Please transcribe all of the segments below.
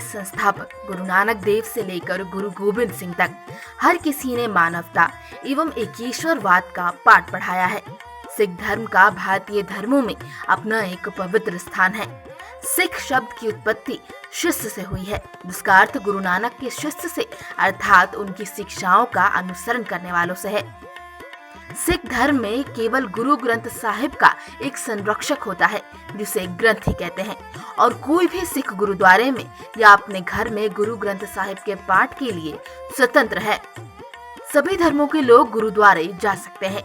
संस्थापक गुरु नानक देव से लेकर गुरु गोविंद सिंह तक हर किसी ने मानवता एवं एकेश्वरवाद का पाठ पढ़ाया है। सिख धर्म का भारतीय धर्मों में अपना एक पवित्र स्थान है। सिख शब्द की उत्पत्ति शिष्य से हुई है, जिसका अर्थ गुरु नानक के शिष्य से अर्थात उनकी शिक्षाओं का अनुसरण करने वालों से है। सिख धर्म में केवल गुरु ग्रंथ साहिब का एक संरक्षक होता है, जिसे ग्रंथी कहते हैं, और कोई भी सिख गुरुद्वारे में या अपने घर में गुरु ग्रंथ साहिब के पाठ के लिए स्वतंत्र है। सभी धर्मों के लोग गुरुद्वारे जा सकते हैं।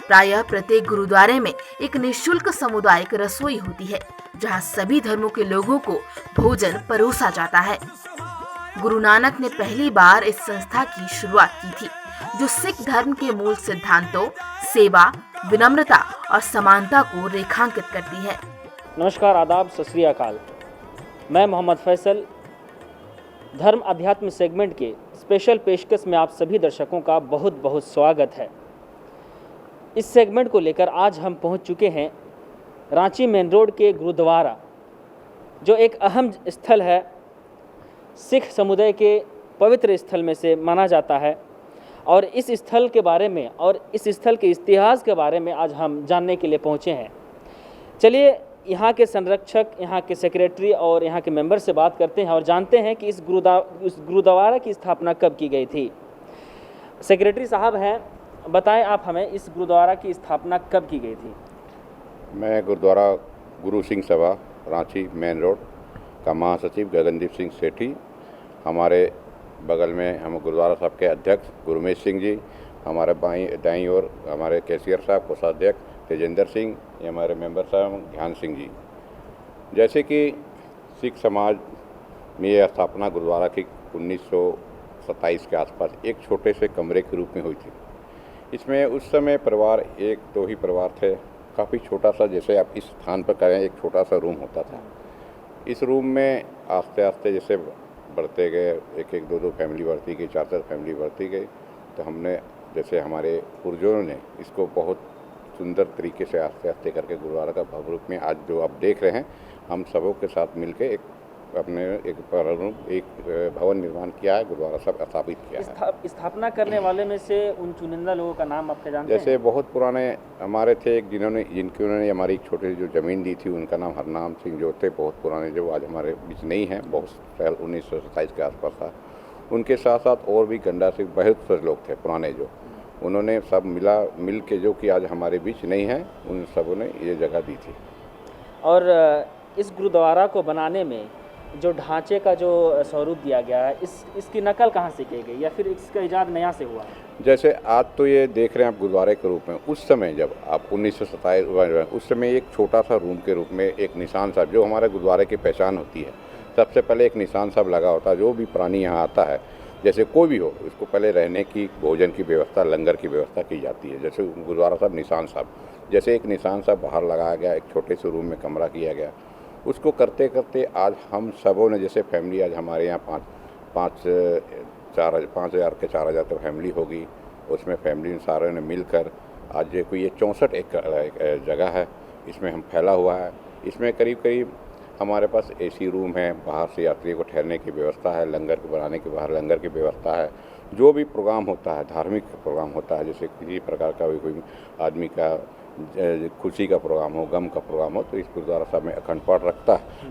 प्रायः प्रत्येक गुरुद्वारे में एक निःशुल्क सामुदायिक रसोई होती है, जहां सभी धर्मों के लोगों को भोजन परोसा जाता है। गुरु नानक ने पहली बार इस संस्था की शुरुआत की थी, जो सिख धर्म के मूल सिद्धांतों, सेवा, विनम्रता और समानता को रेखांकित करती है। नमस्कार, आदाब, सत श्री अकाल। मैं मोहम्मद फैसल धर्म अध्यात्म सेगमेंट के स्पेशल पेशकश में आप सभी दर्शकों का बहुत बहुत स्वागत है। इस सेगमेंट को लेकर आज हम पहुंच चुके हैं रांची मेन रोड के गुरुद्वारा, जो एक अहम स्थल है, सिख समुदाय के पवित्र स्थल में से माना जाता है। और इस स्थल के बारे में और इस स्थल के इतिहास के बारे में आज हम जानने के लिए पहुंचे हैं। चलिए यहाँ के संरक्षक, यहाँ के सेक्रेटरी और यहाँ के मेंबर से बात करते हैं और जानते हैं कि इस गुरुद्वारा की स्थापना कब की गई थी। सेक्रेटरी साहब हैं, बताएं आप हमें इस गुरुद्वारा की स्थापना कब की गई थी। मैं गुरुद्वारा गुरु सिंह सभा रांची मेन रोड का महासचिव गगनदीप सिंह सेठी, हमारे बगल में हम गुरुद्वारा साहब के अध्यक्ष गुरमेश सिंह जी, हमारे दाईं ओर हमारे कैशियर साहब, कोषाध्यक्ष तेजेंद्र सिंह, ये हमारे मेंबर साहब ध्यान सिंह जी। जैसे कि सिख समाज में यह स्थापना गुरुद्वारा की 1927 के आसपास एक छोटे से कमरे के रूप में हुई थी। इसमें उस समय परिवार एक दो ही परिवार थे, काफ़ी छोटा सा, जैसे आप इस स्थान पर करें एक छोटा सा रूम होता था। इस रूम में आस्ते आस्ते जैसे बढ़ते गए, एक एक दो दो फैमिली बढ़ती गई, चार चार फैमिली बढ़ती गई, तो हमने जैसे हमारे पूर्वजों ने इसको बहुत सुंदर तरीके से आस्ते आस्ते करके गुरुद्वारा का भव्य रूप में आज जो आप देख रहे हैं, हम सबों के साथ मिलकर एक भवन निर्माण किया है, गुरुद्वारा साहब स्थापित किया है। स्थापना करने वाले में से उन चुनिंदा लोगों का नाम आपके जानते हैं? जैसे बहुत पुराने हमारे थे, एक जिनकी उन्होंने हमारी एक छोटी जो ज़मीन दी थी, उनका नाम हरनाम सिंह जो थे, बहुत पुराने, जो आज हमारे बीच नहीं हैं, बहुत साल 1927 के आसपास था। उनके साथ साथ और भी गंडा सिंह, बहुत से लोग थे पुराने, जो उन्होंने सब मिल के जो कि आज हमारे बीच नहीं है, उन सबों ने ये जगह दी थी। और इस गुरुद्वारा को बनाने में जो ढांचे का जो स्वरूप दिया गया है, इसकी नकल कहाँ से की गई या फिर इसका इजाद नया से हुआ है? जैसे आज तो ये देख रहे हैं आप गुरुद्वारे के रूप में, उस समय जब आप 1927 उस समय एक छोटा सा रूम के रूप में एक निशान साहब, जो हमारे गुरुद्वारे की पहचान होती है, सबसे पहले एक निशान साहब लगा होता है। जो भी प्राणी यहाँ आता है, जैसे कोई भी हो, उसको पहले रहने की, भोजन की व्यवस्था, लंगर की व्यवस्था की जाती है। जैसे गुरुद्वारा साहब निशान साहब, जैसे एक निशान साहब बाहर लगाया गया, एक छोटे से रूम में कमरा किया गया, उसको करते करते आज हम सबों ने, जैसे फैमिली आज हमारे यहाँ 5,000 के 4,000 तक फैमिली होगी, उसमें फैमिली सारे ने मिलकर आज ये कोई 64 एकड़ जगह है, इसमें हम फैला हुआ है। इसमें करीब करीब हमारे पास एसी रूम है, बाहर से यात्रियों को ठहरने की व्यवस्था है, लंगर के बनाने के बाहर लंगर की व्यवस्था है। जो भी प्रोग्राम होता है, धार्मिक प्रोग्राम होता है, जैसे किसी प्रकार का भी कोई आदमी का खुशी का प्रोग्राम हो, गम का प्रोग्राम हो, तो इस गुरुद्वारा साहब में अखंड पाठ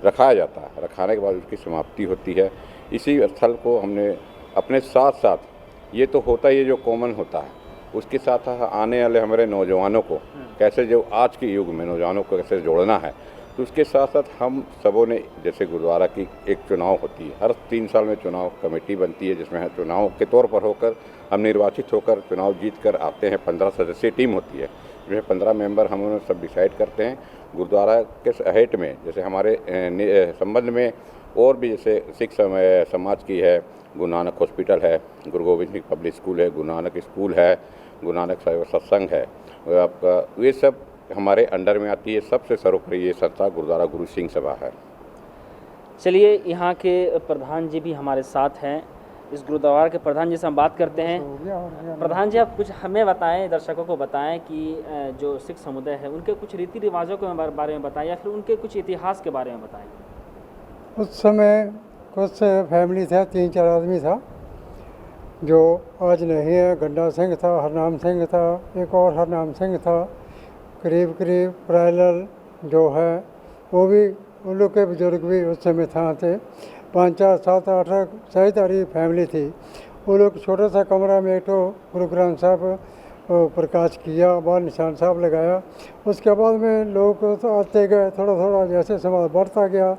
रखाया जाता है। रखाने के बाद उसकी समाप्ति होती है। इसी स्थल को हमने अपने साथ साथ, ये तो होता ही है जो कॉमन होता है, उसके साथ आने वाले हमारे नौजवानों को कैसे, जो आज के युग में नौजवानों को कैसे जोड़ना है, तो उसके साथ साथ हम सबों ने, जैसे गुरुद्वारा की एक चुनाव होती है, हर 3 साल में चुनाव कमेटी बनती है, जिसमें चुनाव के तौर पर होकर हम निर्वाचित होकर चुनाव जीत कर आते हैं। 15 सदस्यीय टीम होती है, जिसमें 15 मेंबर हम उन्हें सब डिसाइड करते हैं। गुरुद्वारा के हेड में, जैसे हमारे संबंध में और भी, जैसे सिख समाज की है, गुरु नानक हॉस्पिटल है, गुरु गोविंद सिंह पब्लिक स्कूल है, गुरु नानक स्कूल है, गुरु नानक सत्संग है, आपका ये सब हमारे अंडर में आती है। सबसे सर्वोपरि ये संस्था गुरुद्वारा गुरु सिंह सभा है। चलिए, यहाँ के प्रधान जी भी हमारे साथ हैं। इस गुरुद्वारा के प्रधान जी से हम बात करते हैं। प्रधान जी, आप कुछ हमें बताएं, दर्शकों को बताएं कि जो सिख समुदाय है, उनके कुछ रीति रिवाजों के बारे में बताएं या फिर उनके कुछ इतिहास के बारे में बताएं। उस समय कुछ फैमिली था, 3-4 आदमी था जो आज नहीं है। गंडा सिंह था, हरनाम सिंह था, एक और हरनाम सिंह था, करीब करीब पैरेलल जो है वो भी, उन लोग के बुजुर्ग भी उस समय था थे। 5, 4, 7, 8 सारी फैमिली थी। वो लोग छोटा सा कमरा में एक तो गुरु ग्रंथ साहब प्रकाश किया, बाहर निशान साहब लगाया। उसके बाद में लोग तो आते गए, थोड़ा थोड़ा जैसे समाज बढ़ता गया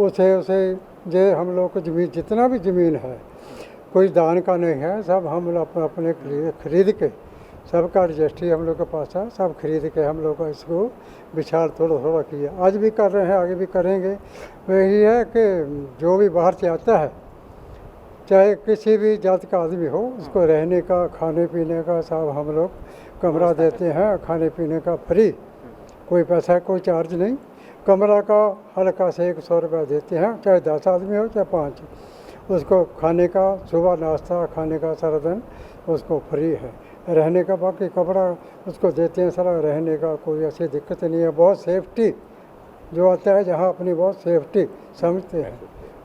उसे जे हम लोग को ज़मीन, जितना भी ज़मीन है कोई दान का नहीं है, सब हम लोग अपने खरीद के, सबका रजिस्ट्री हम लोग के पास है, सब खरीद के हम लोग इसको विचार थोड़ा थोड़ा किया। आज भी कर रहे हैं, आगे भी करेंगे। वही है कि जो भी बाहर से आता है, चाहे किसी भी जात का आदमी हो, उसको रहने का, खाने पीने का सब हम लोग कमरा देते हैं, खाने पीने का फ्री, कोई पैसा कोई चार्ज नहीं। कमरा का हल्का से 100 रुपया देते हैं, चाहे 10 आदमी हो चाहे 5। उसको खाने का, सुबह नाश्ता खाने का सारा दिन उसको फ्री है। रहने का बाकी कपड़ा उसको देते हैं सारा, रहने का कोई ऐसी दिक्कत नहीं है। बहुत सेफ्टी जो आता है जहाँ अपनी बहुत सेफ्टी समझते हैं,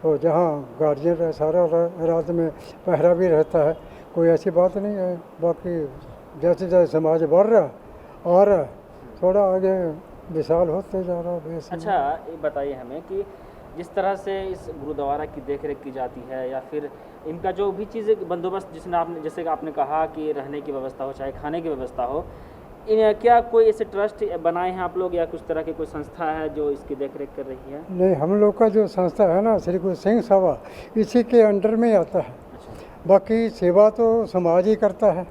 और जहाँ गार्जियन है सारा रात में पहरा भी रहता है, कोई ऐसी बात नहीं है। बाकी जैसे जैसे समाज बढ़ रहा और थोड़ा आगे विशाल होते जा रहा है। अच्छा, ये बताइए हमें कि जिस तरह से इस गुरुद्वारा की देखरेख की जाती है, या फिर इनका जो भी चीज़ें बंदोबस्त, जैसे कि आपने कहा कि रहने की व्यवस्था हो चाहे खाने की व्यवस्था हो, क्या कोई ऐसे ट्रस्ट बनाए हैं आप लोग, या कुछ तरह की कोई संस्था है जो इसकी देखरेख कर रही है? नहीं, हम लोग का जो संस्था है ना, श्री गुरु सिंह सभा, इसी के अंडर में आता है। बाकी सेवा तो समाज ही करता है,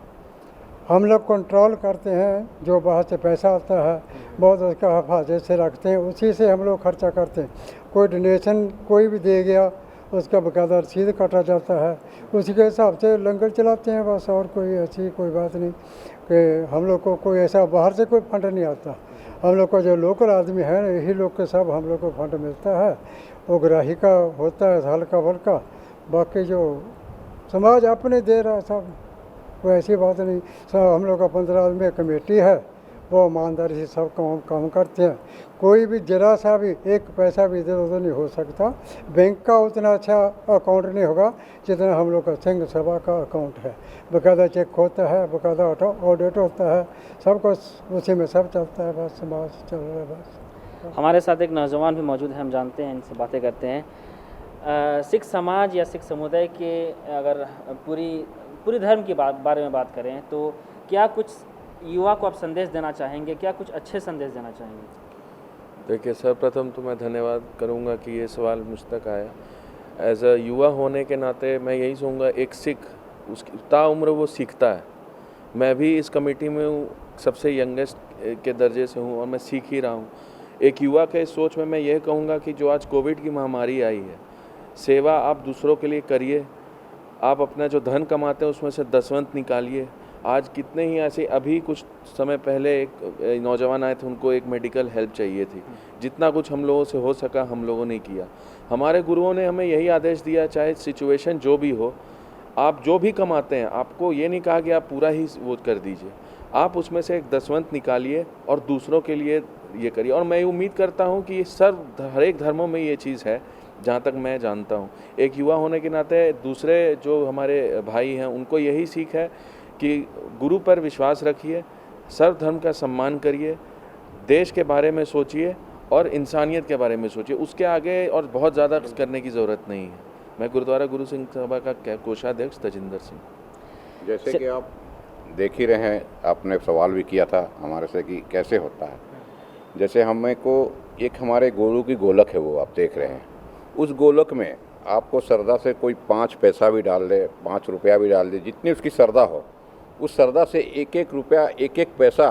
हम लोग कंट्रोल करते हैं। जो बाहर से पैसा आता है बहुत उसका हिफाजत से रखते हैं, उसी से हम लोग खर्चा करते हैं। कोई डोनेशन कोई भी दे गया, उसका बकायदा रसीद काटा जाता है, उसी के हिसाब से लंगर चलाते हैं बस। और कोई ऐसी कोई बात नहीं कि हम लोग को कोई ऐसा बाहर से कोई फंड नहीं आता। हम लोग का जो लोकल आदमी है, यही लोग के सब हम लोग को फंड मिलता है। वो ग्राही का होता है हल्का फुल्का, बाकी जो समाज अपने दे रहा है सब, कोई ऐसी बात नहीं। सब हम लोग का 15 आदमी कमेटी है, वो ईमानदारी से सब काम करते हैं। कोई भी जरा सा भी एक पैसा भी इधर उधर नहीं हो सकता। बैंक का उतना अच्छा अकाउंट नहीं होगा जितना हम लोग का सिंह सभा का अकाउंट है। बकायदा चेक होता है, बकायदा ऑडिट होता है, सब कुछ उसी में सब चलता है। बस समाज चल रहा है बस। हमारे साथ एक नौजवान भी मौजूद है, हम जानते हैं, इनसे बातें करते हैं। सिख समाज या सिख समुदाय के अगर पूरी धर्म की बारे में बात करें तो क्या कुछ युवा को आप संदेश देना चाहेंगे, क्या कुछ अच्छे संदेश देना चाहेंगे? देखिए, सर्वप्रथम तो मैं धन्यवाद करूंगा कि ये सवाल मुझ तक आया। एज अ युवा होने के नाते मैं यही कहूँगा, एक सिख उसकी ताउम्र वो सीखता है। मैं भी इस कमेटी में हूँ, सबसे यंगेस्ट के दर्जे से हूँ और मैं सीख ही रहा हूँ। एक युवा के सोच में मैं यह कहूँगा कि जो आज कोविड की महामारी आई है, सेवा आप दूसरों के लिए करिए। आप अपना जो धन कमाते हैं उसमें से दसवंत निकालिए। आज कितने ही ऐसे, अभी कुछ समय पहले एक नौजवान आए थे, उनको एक मेडिकल हेल्प चाहिए थी। जितना कुछ हम लोगों से हो सका हम लोगों ने किया। हमारे गुरुओं ने हमें यही आदेश दिया, चाहे सिचुएशन जो भी हो, आप जो भी कमाते हैं, आपको ये नहीं कहा कि आप पूरा ही वो कर दीजिए, आप उसमें से एक दसवंत निकालिए और दूसरों के लिए ये करिए। और मैं उम्मीद करता हूँ कि हर एक धर्मों में ये चीज़ है, जहाँ तक मैं जानता हूँ। एक युवा होने के नाते दूसरे जो हमारे भाई हैं उनको यही सीख है कि गुरु पर विश्वास रखिए, सर्व धर्म का सम्मान करिए, देश के बारे में सोचिए और इंसानियत के बारे में सोचिए। उसके आगे और बहुत ज़्यादा करने की ज़रूरत नहीं है। मैं गुरुद्वारा गुरु सिंह सभा का कोषाध्यक्ष तजिंदर सिंह। जैसे कि आप देख ही रहे हैं, आपने सवाल भी किया था हमारे से कि कैसे होता है। जैसे हमें को एक हमारे गुरु की गोलक है, वो आप देख रहे हैं। उस गोलक में आपको श्रद्धा से कोई 5 पैसा भी डाल दे, 5 रुपया भी डाल दे, जितनी उसकी श्रद्धा हो, उस श्रद्धा से एक एक रुपया, एक एक पैसा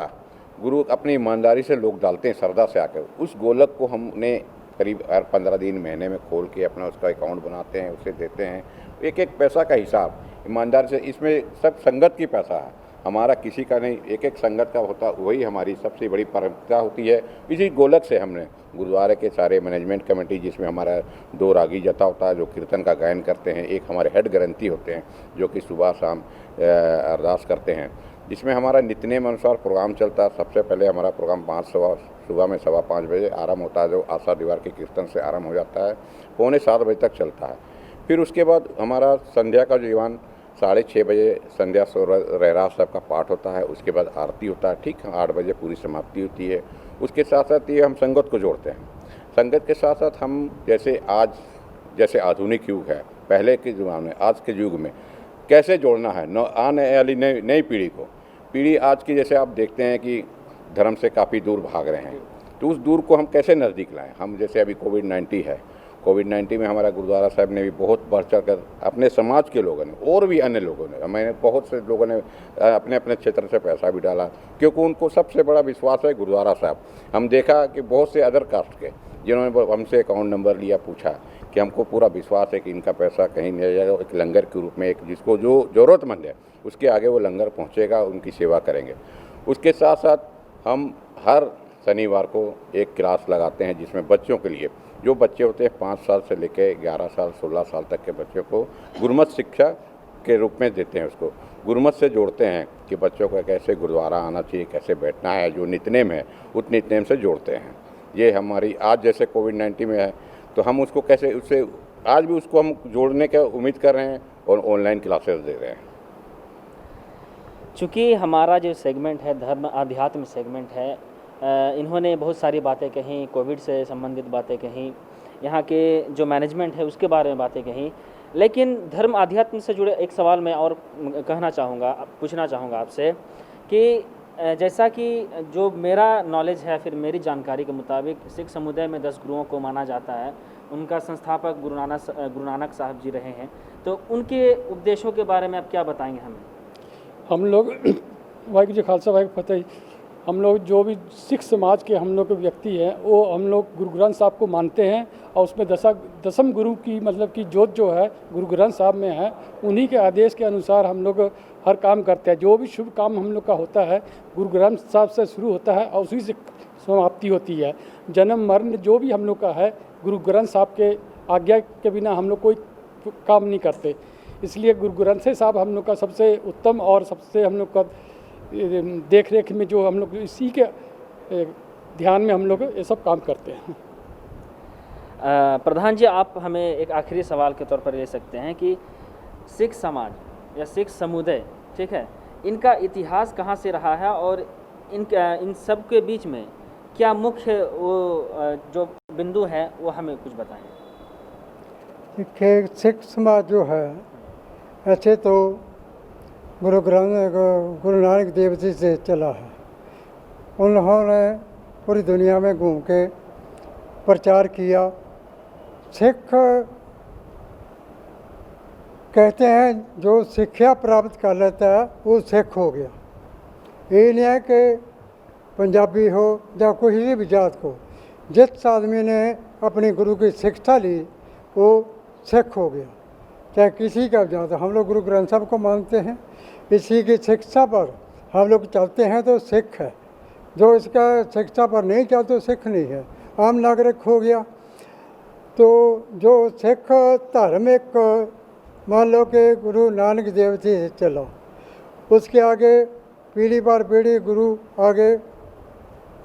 गुरु अपनी ईमानदारी से लोग डालते हैं श्रद्धा से आकर। उस गोलक को हमने करीब हर 15 दिन महीने में खोल के अपना उसका अकाउंट बनाते हैं, उसे देते हैं। एक एक पैसा का हिसाब ईमानदारी से, इसमें सब संगत की पैसा है, हमारा किसी का नहीं, एक एक संगत का होता। वही हमारी सबसे बड़ी परंपरा होती है। इसी गोलक से हमने गुरुद्वारे के सारे मैनेजमेंट कमेटी, जिसमें हमारा 2 रागी जथा होता है जो कीर्तन का गायन करते हैं, एक हमारे हेड ग्रंथी होते हैं जो कि सुबह शाम अरदास करते हैं, जिसमें हमारा नित्यनेम अनुसार प्रोग्राम चलता है। सबसे पहले हमारा प्रोग्राम सुबह में 5:15 बजे आरम्भ होता है, जो आशा दीवार के कीर्तन से आरम्भ हो जाता है, 6:45 बजे तक चलता है। फिर उसके बाद हमारा संध्या का जो ईवान 6:30 बजे संध्या रहरास साहब का पाठ होता है, उसके बाद आरती होता है, ठीक 8 बजे पूरी समाप्ति होती है। उसके साथ साथ ये हम संगत को जोड़ते हैं। संगत के साथ साथ हम जैसे आधुनिक युग है, पहले के ज़माने आज के युग में कैसे जोड़ना है आने वाली नई पीढ़ी आज की, जैसे आप देखते हैं कि धर्म से काफ़ी दूर भाग रहे हैं, तो उस दूर को हम कैसे नज़दीक लाएं। हम जैसे अभी कोविड-19 में हमारा गुरुद्वारा साहब ने भी बहुत बढ़ चढ़ कर अपने समाज के लोगों ने और भी अन्य लोगों ने, हमें बहुत से लोगों ने अपने अपने क्षेत्र से पैसा भी डाला, क्योंकि उनको सबसे बड़ा विश्वास है गुरुद्वारा साहब। हम देखा कि बहुत से अदर कास्ट के जिन्होंने हमसे अकाउंट नंबर लिया, पूछा कि हमको पूरा विश्वास है कि इनका पैसा कहीं नहीं जाएगा, एक लंगर के रूप में एक जिसको जो ज़रूरतमंद है उसके आगे वो लंगर पहुँचेगा, उनकी सेवा करेंगे। उसके साथ साथ हम हर शनिवार को एक क्लास लगाते हैं जिसमें बच्चों के लिए, जो बच्चे होते हैं 5 साल से लेकर 11 साल 16 साल तक के बच्चों को गुरमत शिक्षा के रूप में देते हैं। उसको गुरमत से जोड़ते हैं कि बच्चों को कैसे गुरुद्वारा आना चाहिए, कैसे बैठना है, जो नितनेम है उस नितनेम से जोड़ते हैं। ये हमारी आज जैसे कोविड-19 में है तो हम उसको कैसे उससे आज भी उसको हम जोड़ने की उम्मीद कर रहे हैं और ऑनलाइन क्लासेस दे रहे हैं। चूँकि हमारा जो सेगमेंट है धर्म आध्यात्म सेगमेंट है, इन्होंने बहुत सारी बातें कहीं, कोविड से संबंधित बातें कहीं, यहाँ के जो मैनेजमेंट है उसके बारे में बातें कहीं, लेकिन धर्म आध्यात्म से जुड़े एक सवाल मैं और पूछना चाहूँगा आपसे कि जैसा कि जो मेरा नॉलेज है, फिर मेरी जानकारी के मुताबिक सिख समुदाय में 10 गुरुओं को माना जाता है। उनका संस्थापक गुरु नानक साहब जी रहे हैं, तो उनके उपदेशों के बारे में आप क्या बताएंगे हमें? हम लोग वाहिगुरू जी खालसा वाहिगुरू फतेह, हम लोग जो भी सिख समाज के हम लोग के व्यक्ति हैं वो हम लोग गुरु ग्रंथ साहब को मानते हैं, और उसमें दसम गुरु की मतलब की जोत जो है गुरु ग्रंथ साहब में है। उन्हीं के आदेश के अनुसार हम लोग हर काम करते हैं। जो भी शुभ काम हम लोग का होता है गुरु ग्रंथ साहब से शुरू होता है और उसी से समाप्ति होती है। जन्म मरण जो भी हम लोग का है गुरु ग्रंथ साहब के आज्ञा के बिना हम लोग कोई काम नहीं करते। इसलिए गुरु ग्रंथ साहब हम लोग का सबसे उत्तम और सबसे हम लोग का देख रेख में जो हम लोग इसी के ध्यान में हम लोग ये सब काम करते हैं। प्रधान जी, आप हमें एक आखिरी सवाल के तौर पर ले सकते हैं कि सिख समाज या सिख समुदाय, ठीक है, इनका इतिहास कहाँ से रहा है और इन सब के बीच में क्या मुख्य वो जो बिंदु है वो हमें कुछ बताएं। देखिए, सिख समाज जो है ऐसे तो गुरु नानक देव जी से चला है। उन्होंने पूरी दुनिया में घूम के प्रचार किया। सिख कहते हैं जो शिक्षा प्राप्त कर लेता है वो सिख हो गया। ये नहीं है कि पंजाबी हो या किसी भी जात को, जिस आदमी ने अपने गुरु की शिक्षा ली वो सिख हो गया, चाहे किसी का जात। हम लोग गुरु ग्रंथ साहब को मानते हैं, इसी की शिक्षा पर हम लोग चलते हैं तो सिख है। जो इसका शिक्षा पर नहीं चलते तो सिख नहीं है, आम नागरिक हो गया। तो जो सिख धर्म एक मान लो कि गुरु नानक देव जी से चला, उसके आगे पीढ़ी पर पीढ़ी गुरु आगे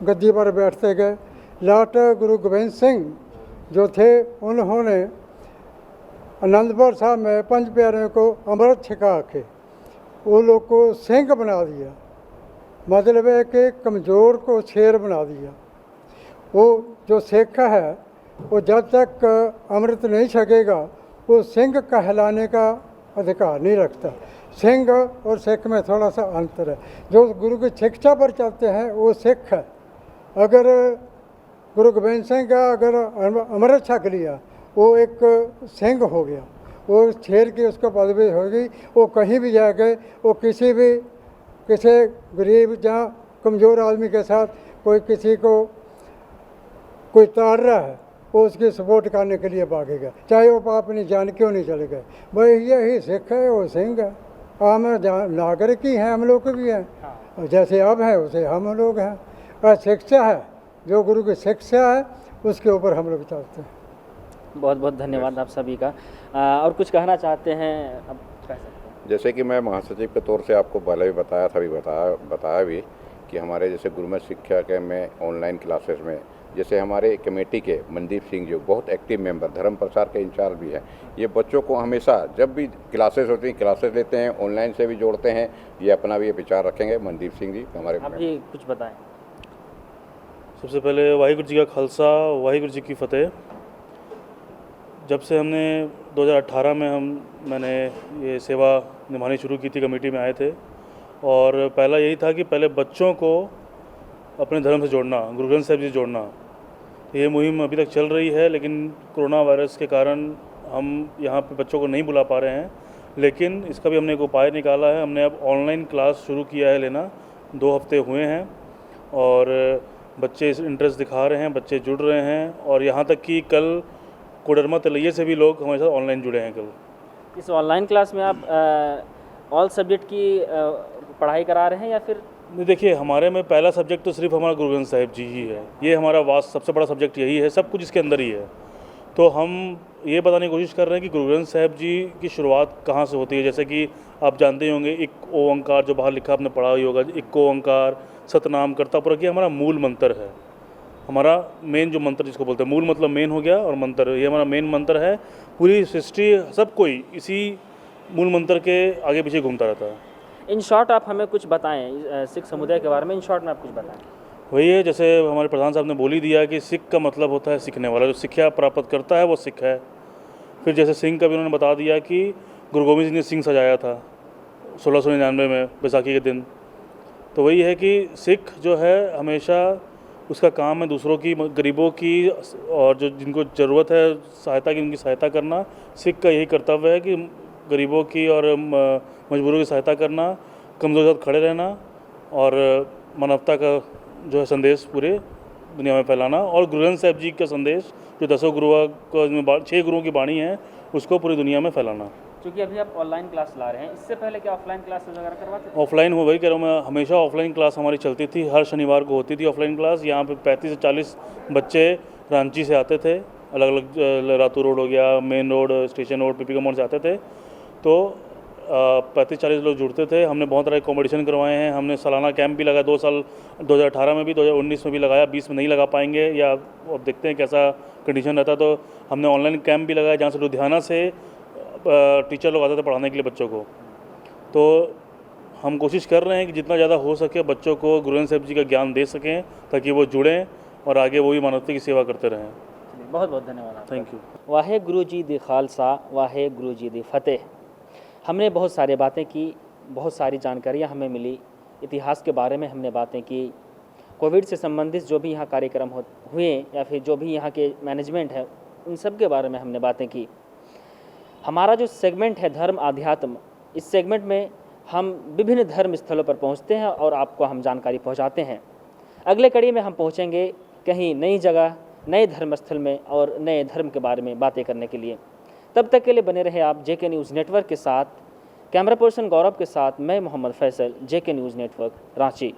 गद्दी पर बैठते गए। लाट गुरु गोबिंद सिंह जो थे उन्होंने आनंदपुर साहब में 5 प्यारों को अमृत छिका के वो लोग को सिंह बना दिया, मतलब है कि कमज़ोर को शेर बना दिया। वो जो सिख है वो जब तक अमृत नहीं छकेगा वो सिंह कहलाने का अधिकार नहीं रखता। सिंह और सिख में थोड़ा सा अंतर है। जो गुरु की शिक्षा पर चलते हैं वो सिख है। अगर गुरु गोबिंद सिंह का अगर अमृत छक लिया वो एक सिंह हो गया, वो शेर की उसको पदवी होगी। वो कहीं भी जाके वो किसी गरीब या कमज़ोर आदमी के साथ कोई किसी को कोई ताड़ रहा है वो उसकी सपोर्ट करने के लिए भागेगा, चाहे वो अपनी जान क्यों नहीं चले गए। भाई यही सिख है, वो सिंह है। आम नागरिक ही हैं, हम लोग भी हैं, और जैसे अब हैं वैसे हम लोग हैं। और शिक्षा है, जो गुरु की शिक्षा है उसके ऊपर हम लोग चलते हैं। बहुत बहुत धन्यवाद आप सभी का। और कुछ कहना चाहते हैं अब कह सकते हैं। जैसे कि मैं महासचिव के तौर से आपको पहले भी बताया था, अभी बताया भी कि हमारे जैसे गुरुमत शिक्षा के में ऑनलाइन क्लासेस में जैसे हमारे कमेटी के मनदीप सिंह जो बहुत एक्टिव मेंबर, धर्म प्रचार के इंचार्ज भी हैं, ये बच्चों को हमेशा जब भी क्लासेस होती हैं क्लासेस लेते हैं, ऑनलाइन से भी जोड़ते हैं। ये अपना भी विचार रखेंगे मनदीप सिंह जी हमारे। आप भी कुछ बताएं। सबसे पहले वाहिगुरु जी का खालसा, वाहिगुरु जी की फ़तेह। जब से हमने 2018 में मैंने ये सेवा निभानी शुरू की थी, कमेटी में आए थे, और पहला यही था कि पहले बच्चों को अपने धर्म से जोड़ना, गुरु ग्रंथ साहिब जी से जोड़ना। ये मुहिम अभी तक चल रही है, लेकिन कोरोना वायरस के कारण हम यहाँ पे बच्चों को नहीं बुला पा रहे हैं, लेकिन इसका भी हमने एक उपाय निकाला है। हमने अब ऑनलाइन क्लास शुरू किया है लेना, 2 हफ्ते हुए हैं, और बच्चे इस इंटरेस्ट दिखा रहे हैं, बच्चे जुड़ रहे हैं, और यहाँ तक कि कल कोडरमा तलैया से भी लोग हमारे साथ ऑनलाइन जुड़े हैं कल। इस ऑनलाइन क्लास में आप ऑल सब्जेक्ट की पढ़ाई करा रहे हैं या फिर? नहीं, देखिए, हमारे में पहला सब्जेक्ट तो सिर्फ हमारा गुरु ग्रंथ साहिब जी ही है। ये हमारा वास्ट सबसे बड़ा सब्जेक्ट यही है, सब कुछ इसके अंदर ही है। तो हम ये बताने की कोशिश कर रहे हैं कि गुरु ग्रंथ साहिब जी की शुरुआत कहाँ से होती है। जैसे कि आप जानते ही होंगे, एक ओंकार जो बाहर लिखा आपने पढ़ा ही होगा, एक ओंकार सतनाम करता पुरख, ये हमारा मूल मंत्र है। हमारा मेन जो मंत्र जिसको बोलते हैं, मूल मतलब मेन हो गया, और मंत्र ये हमारा मेन मंत्र है। पूरी सृष्टि सब कोई इसी मूल मंत्र के आगे पीछे घूमता रहता है। इन शॉर्ट आप हमें कुछ बताएं सिख समुदाय के बारे में, इन शॉर्ट में आप कुछ बताएं। वही है, जैसे हमारे प्रधान साहब ने बोल ही दिया कि सिख का मतलब होता है सीखने वाला, जो शिक्षा प्राप्त करता है वो सिख है। फिर जैसे सिंह का भी उन्होंने बता दिया कि गुरु गोविंद सिंह ने सिंह सजाया था 1699 में बैसाखी के दिन। तो वही है कि सिख जो है हमेशा उसका काम है दूसरों की, गरीबों की, और जो जिनको ज़रूरत है सहायता की, उनकी सहायता करना। सिख का यही कर्तव्य है कि गरीबों की और मजबूरों की सहायता करना, कमज़ोर के साथ खड़े रहना, और मानवता का जो है संदेश पूरे दुनिया में फैलाना। और गुरु ग्रंथ साहिब जी का संदेश जो 10 गुरुओं को 6 गुरुओं की बाणी है, उसको पूरी दुनिया में फैलाना। क्योंकि अभी आप ऑनलाइन क्लास ला रहे हैं, इससे पहले क्या ऑफलाइन क्लासेस वगैरह करवाते थे? ऑफलाइन हो, वही कह रहा हूँ मैं, हमेशा ऑफलाइन क्लास हमारी चलती थी। हर शनिवार को होती थी ऑफलाइन क्लास। यहाँ पे 35 से 40 बच्चे रांची से आते थे, अलग अलग, रातू रोड हो गया, main road, station road, PP का मोड़ से आते थे। तो 35-40 लोग जुड़ते थे। हमने बहुत तरह के कॉम्पिटिशन करवाए हैं। हमने सालाना कैंप भी लगाया 2 साल, 2018 में भी, 2019 में भी लगाया। 20 में नहीं लगा पाएंगे, या अब देखते हैं कैसा कंडीशन रहता। तो हमने ऑनलाइन कैंप भी लगाया, जहाँ से लुधियाना से टीचर लोग आते थे पढ़ाने के लिए बच्चों को। तो हम कोशिश कर रहे हैं कि जितना ज़्यादा हो सके बच्चों को गुरु ग्रंथ साहिब जी का ज्ञान दे सकें, ताकि वो जुड़ें और आगे वो भी मानवता की सेवा करते रहें। बहुत बहुत धन्यवाद। Thank you. वाहे गुरु जी दी खालसा, वाहे गुरु जी दी फतेह। हमने बहुत सारी बातें की, बहुत सारी जानकारियाँ हमें मिली, इतिहास के बारे में हमने बातें की, कोविड से संबंधित जो भी यहाँ कार्यक्रम हुए या फिर जो भी यहाँ के मैनेजमेंट है, उन सब के बारे में हमने बातें की। हमारा जो सेगमेंट है धर्म आध्यात्म, इस सेगमेंट में हम विभिन्न धर्म स्थलों पर पहुँचते हैं और आपको हम जानकारी पहुँचाते हैं। अगले कड़ी में हम पहुँचेंगे कहीं नई जगह, नए धर्म स्थल में, और नए धर्म के बारे में बातें करने के लिए। तब तक के लिए बने रहे आप JK न्यूज़ नेटवर्क के साथ। कैमरा पर्सन गौरव के साथ मैं Mohammad Faisal, JK news network, Ranchi.